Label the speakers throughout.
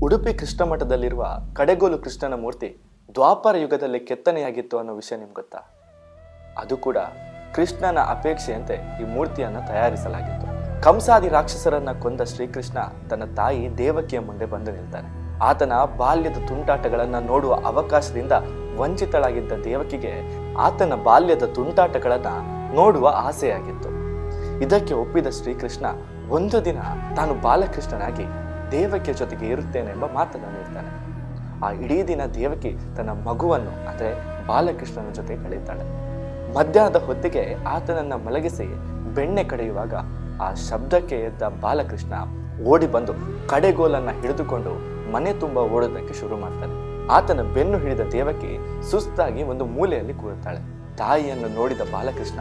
Speaker 1: ಉಡುಪಿ ಕೃಷ್ಣ ಮಠದಲ್ಲಿರುವ ಕಡೆಗೋಲು ಕೃಷ್ಣನ ಮೂರ್ತಿ ದ್ವಾಪರ ಯುಗದಲ್ಲಿ ಕೆತ್ತನೆಯಾಗಿತ್ತು ಅನ್ನೋ ವಿಷಯ ನಿಮ್ಗೆ ಗೊತ್ತಾ? ಅದು ಕೂಡ ಕೃಷ್ಣನ ಅಪೇಕ್ಷೆಯಂತೆ ಈ ಮೂರ್ತಿಯನ್ನ ತಯಾರಿಸಲಾಗಿತ್ತು. ಕಂಸಾದಿ ರಾಕ್ಷಸರನ್ನ ಕೊಂದ ಶ್ರೀಕೃಷ್ಣ ತನ್ನ ತಾಯಿ ದೇವಕಿಯ ಮುಂದೆ ಬಂದು ನಿಲ್ತಾನೆ. ಆತನ ಬಾಲ್ಯದ ತುಂಟಾಟಗಳನ್ನ ನೋಡುವ ಅವಕಾಶದಿಂದ ವಂಚಿತಳಾಗಿದ್ದ ದೇವಕಿಗೆ ಆತನ ಬಾಲ್ಯದ ತುಂಟಾಟಗಳನ್ನ ನೋಡುವ ಆಸೆಯಾಗಿತ್ತು. ಇದಕ್ಕೆ ಒಪ್ಪಿದ ಶ್ರೀಕೃಷ್ಣ ಒಂದು ದಿನ ತಾನು ಬಾಲಕೃಷ್ಣನಾಗಿ ದೇವಕಿಯ ಜೊತೆಗೆ ಇರುತ್ತೇನೆ ಎಂಬ ಮಾತನ್ನು ನೀಡ್ತಾನೆ. ಆ ಇಡೀ ದಿನ ದೇವಕಿ ತನ್ನ ಮಗುವನ್ನು ಅಂದರೆ ಬಾಲಕೃಷ್ಣನ ಜೊತೆ ಕಳೆಯುತ್ತಾಳೆ. ಮಧ್ಯಾಹ್ನದ ಹೊತ್ತಿಗೆ ಆತನನ್ನ ಮಲಗಿಸಿ ಬೆಣ್ಣೆ ಕಡೆಯುವಾಗ ಆ ಶಬ್ದಕ್ಕೆ ಎದ್ದ ಬಾಲಕೃಷ್ಣ ಓಡಿ ಬಂದು ಕಡೆಗೋಲನ್ನ ಹಿಡಿದುಕೊಂಡು ಮನೆ ತುಂಬಾ ಓಡೋದಕ್ಕೆ ಶುರು ಮಾಡ್ತಾನೆ. ಆತನ ಬೆನ್ನು ಹಿಡಿದ ದೇವಕಿ ಸುಸ್ತಾಗಿ ಒಂದು ಮೂಲೆಯಲ್ಲಿ ಕೂರುತ್ತಾಳೆ. ತಾಯಿಯನ್ನು ನೋಡಿದ ಬಾಲಕೃಷ್ಣ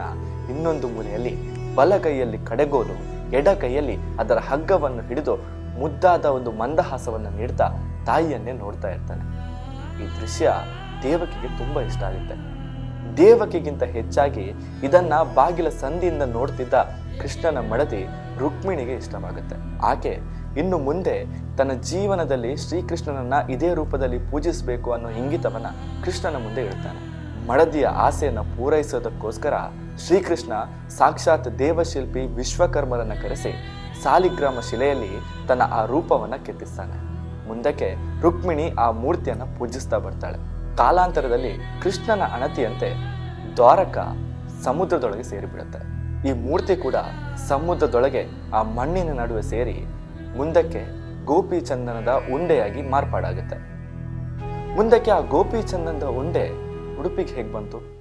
Speaker 1: ಇನ್ನೊಂದು ಮೂಲೆಯಲ್ಲಿ ಬಲಗೈಯಲ್ಲಿ ಕಡೆಗೋಲು, ಎಡ ಕೈಯಲ್ಲಿ ಅದರ ಹಗ್ಗವನ್ನು ಹಿಡಿದು ಮುದ್ದಾದ ಒಂದು ಮಂದಹಾಸವನ್ನು ನೀಡ್ತಾ ತಾಯಿಯನ್ನೇ ನೋಡ್ತಾ ಇರ್ತಾನೆ. ಈ ದೃಶ್ಯ ದೇವಕಿಗೆ ತುಂಬಾ ಇಷ್ಟ ಆಗುತ್ತೆ. ದೇವಕಿಗಿಂತ ಹೆಚ್ಚಾಗಿ ಇದನ್ನ ಬಾಗಿಲ ಸಂದಿಯಿಂದ ನೋಡ್ತಿದ್ದ ಕೃಷ್ಣನ ಮಡದಿ ರುಕ್ಮಿಣಿಗೆ ಇಷ್ಟವಾಗುತ್ತೆ. ಆಕೆ ಇನ್ನು ಮುಂದೆ ತನ್ನ ಜೀವನದಲ್ಲಿ ಶ್ರೀಕೃಷ್ಣನನ್ನ ಇದೇ ರೂಪದಲ್ಲಿ ಪೂಜಿಸಬೇಕು ಅನ್ನೋ ಇಂಗಿತವನ್ನ ಕೃಷ್ಣನ ಮುಂದೆ ಇಡ್ತಾನೆ. ಮಡದಿಯ ಆಸೆಯನ್ನ ಪೂರೈಸೋದಕ್ಕೋಸ್ಕರ ಶ್ರೀಕೃಷ್ಣ ಸಾಕ್ಷಾತ್ ದೇವಶಿಲ್ಪಿ ವಿಶ್ವಕರ್ಮರನ್ನ ಕರೆಸಿ ಸಾಲಿಗ್ರಾಮ ಶಿಲೆಯಲ್ಲಿ ತನ್ನ ಆ ರೂಪವನ್ನ ಕೆತ್ತಿಸ್ತಾನೆ. ಮುಂದಕ್ಕೆ ರುಕ್ಮಿಣಿ ಆ ಮೂರ್ತಿಯನ್ನ ಪೂಜಿಸ್ತಾ ಬರ್ತಾಳೆ. ಕಾಲಾಂತರದಲ್ಲಿ ಕೃಷ್ಣನ ಅಣತಿಯಂತೆ ದ್ವಾರಕ ಸಮುದ್ರದೊಳಗೆ ಸೇರಿಬಿಡುತ್ತೆ. ಈ ಮೂರ್ತಿ ಕೂಡ ಸಮುದ್ರದೊಳಗೆ ಆ ಮಣ್ಣಿನ ನಡುವೆ ಸೇರಿ ಮುಂದಕ್ಕೆ ಗೋಪಿ ಚಂದನದ ಉಂಡೆಯಾಗಿ ಮಾರ್ಪಾಡಾಗುತ್ತೆ. ಮುಂದಕ್ಕೆ ಆ ಗೋಪಿ ಚಂದನದ ಉಂಡೆ ಉಡುಪಿಗೆ ಹೇಗೆ ಬಂತು?